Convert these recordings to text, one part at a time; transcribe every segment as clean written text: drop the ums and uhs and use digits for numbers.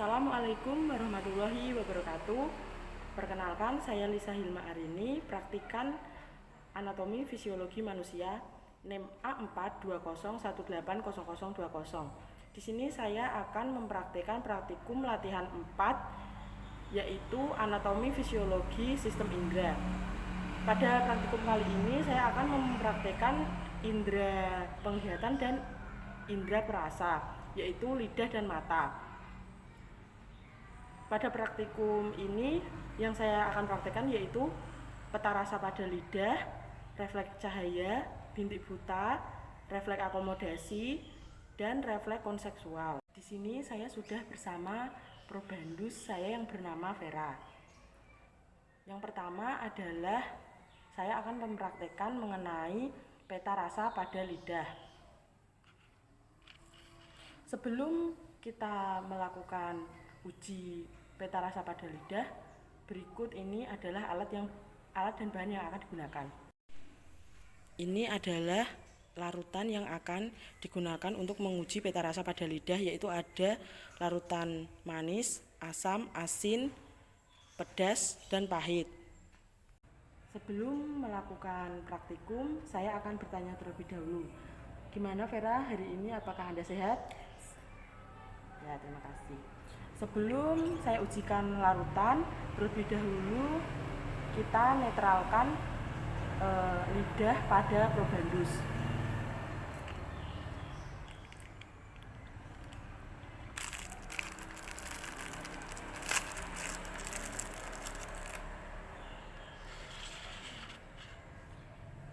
Assalamualaikum warahmatullahi wabarakatuh. Perkenalkan, saya Lisa Hilma Arini, praktikan anatomi fisiologi manusia, NEM A420180020. Di sini saya akan mempraktikkan praktikum latihan 4, yaitu anatomi fisiologi sistem indera. Pada praktikum kali ini saya akan mempraktikkan indera penglihatan dan indera perasa, yaitu lidah dan mata. Pada praktikum ini yang saya akan praktekkan yaitu peta rasa pada lidah, refleks cahaya, bintik buta, refleks akomodasi, dan refleks konseksual. Di sini saya sudah bersama probandus saya yang bernama Vera. Yang pertama adalah saya akan mempraktekkan mengenai peta rasa pada lidah. Sebelum kita melakukan uji peta rasa pada lidah, berikut ini adalah alat dan bahan yang akan digunakan. Ini adalah larutan yang akan digunakan untuk menguji peta rasa pada lidah, yaitu ada larutan manis, asam, asin, pedas, dan pahit. Sebelum melakukan praktikum, saya akan bertanya terlebih dahulu. Gimana Vera hari ini, apakah Anda sehat? Ya, terima kasih. Sebelum saya ujikan larutan, terlebih dahulu kita netralkan lidah pada probandus.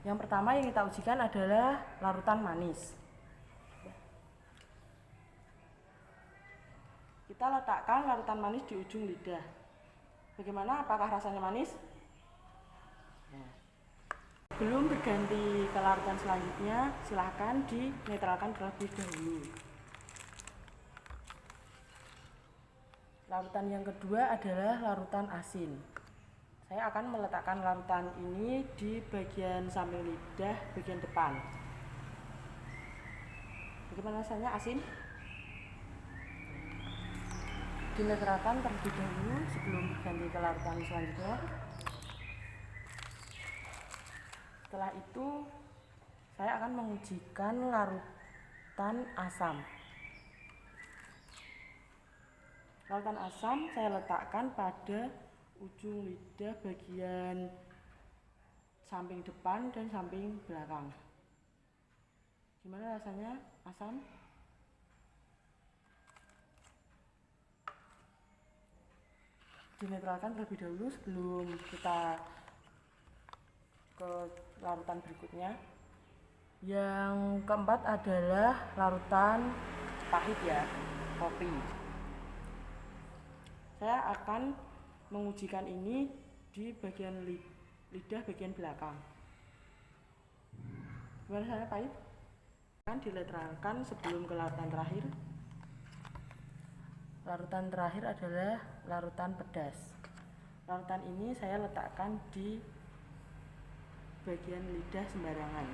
Yang pertama yang kita ujikan adalah larutan manis. Kita letakkan larutan manis di ujung lidah. Bagaimana? Apakah rasanya manis? Ya. Sebelum berganti ke larutan selanjutnya, silahkan dinetralkan terlebih dahulu. Larutan yang kedua adalah larutan asin. Saya akan meletakkan larutan ini di bagian samping lidah, bagian depan. Bagaimana rasanya asin? Dinetralkan terlebih dahulu sebelum berganti ke larutan selanjutnya. Setelah itu saya akan mengujikan larutan asam. Larutan asam saya letakkan pada ujung lidah bagian samping depan dan samping belakang. Gimana rasanya asam? Dinetralkan terlebih dahulu sebelum kita ke larutan berikutnya. Yang keempat adalah larutan pahit ya, kopi. Saya akan mengujikan ini di bagian lidah bagian belakang. Gimana rasanya pahit? Akan dinetralkan sebelum ke larutan terakhir. Larutan terakhir adalah larutan pedas. Larutan ini saya letakkan di bagian lidah sembarangan.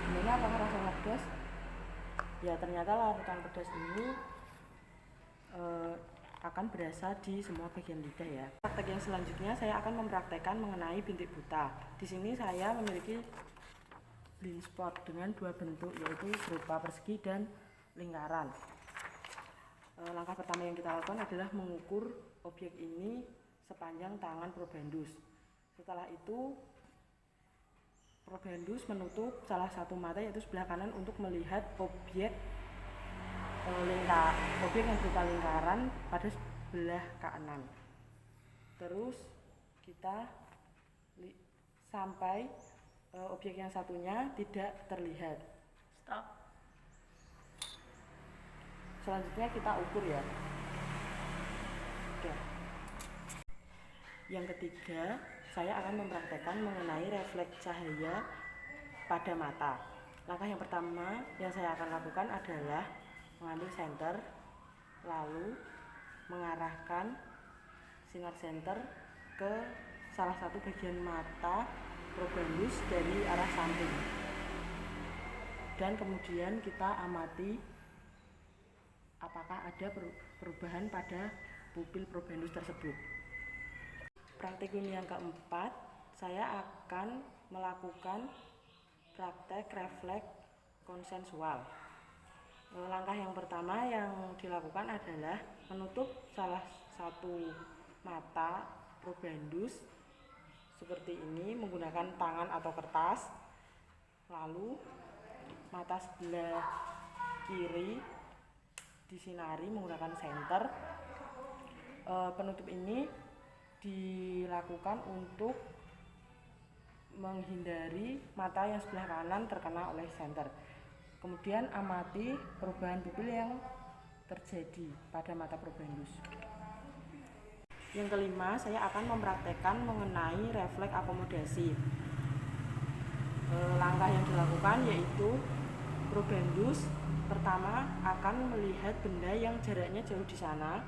Gimana, apakah rasanya pedas? Ya, ternyata larutan pedas ini akan berasa di semua bagian lidah ya. Praktek yang selanjutnya saya akan mempraktekkan mengenai bintik buta. Di sini saya memiliki blind spot dengan dua bentuk, yaitu berupa persegi dan lingkaran. Langkah pertama yang kita lakukan adalah mengukur objek ini sepanjang tangan probandus. Setelah itu probandus menutup salah satu mata, yaitu sebelah kanan, untuk melihat objek yang berupa lingkaran pada sebelah kanan. Terus kita sampai objek yang satunya tidak terlihat. Stop. Selanjutnya kita ukur ya. Oke. Yang ketiga, saya akan mempraktekkan mengenai refleks cahaya pada mata. Langkah yang pertama yang saya akan lakukan adalah mengambil senter, lalu mengarahkan sinar senter ke salah satu bagian mata probandus dari arah samping. Dan kemudian kita amati apakah ada perubahan pada pupil probandus tersebut. Praktikum yang keempat, saya akan melakukan praktek refleks konsensual. Langkah yang pertama yang dilakukan adalah menutup salah satu mata probandus seperti ini menggunakan tangan atau kertas. Lalu mata sebelah kiri disinari menggunakan senter. Penutup ini dilakukan untuk menghindari mata yang sebelah kanan terkena oleh senter. Kemudian amati perubahan pupil yang terjadi pada mata probandus. Yang kelima, saya akan mempraktekkan mengenai refleks akomodasi. Langkah yang dilakukan yaitu probandus pertama akan melihat benda yang jaraknya jauh di sana.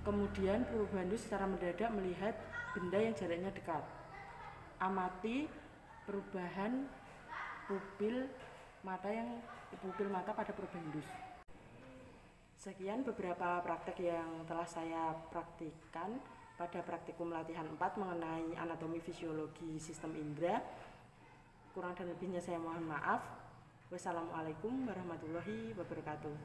Kemudian probandus secara mendadak melihat benda yang jaraknya dekat. Amati perubahan pupil mata pada probandus. Sekian beberapa praktek yang telah saya praktikkan pada praktikum latihan 4 mengenai anatomi fisiologi sistem indera. Kurang dan lebihnya saya mohon maaf. Wassalamualaikum warahmatullahi wabarakatuh.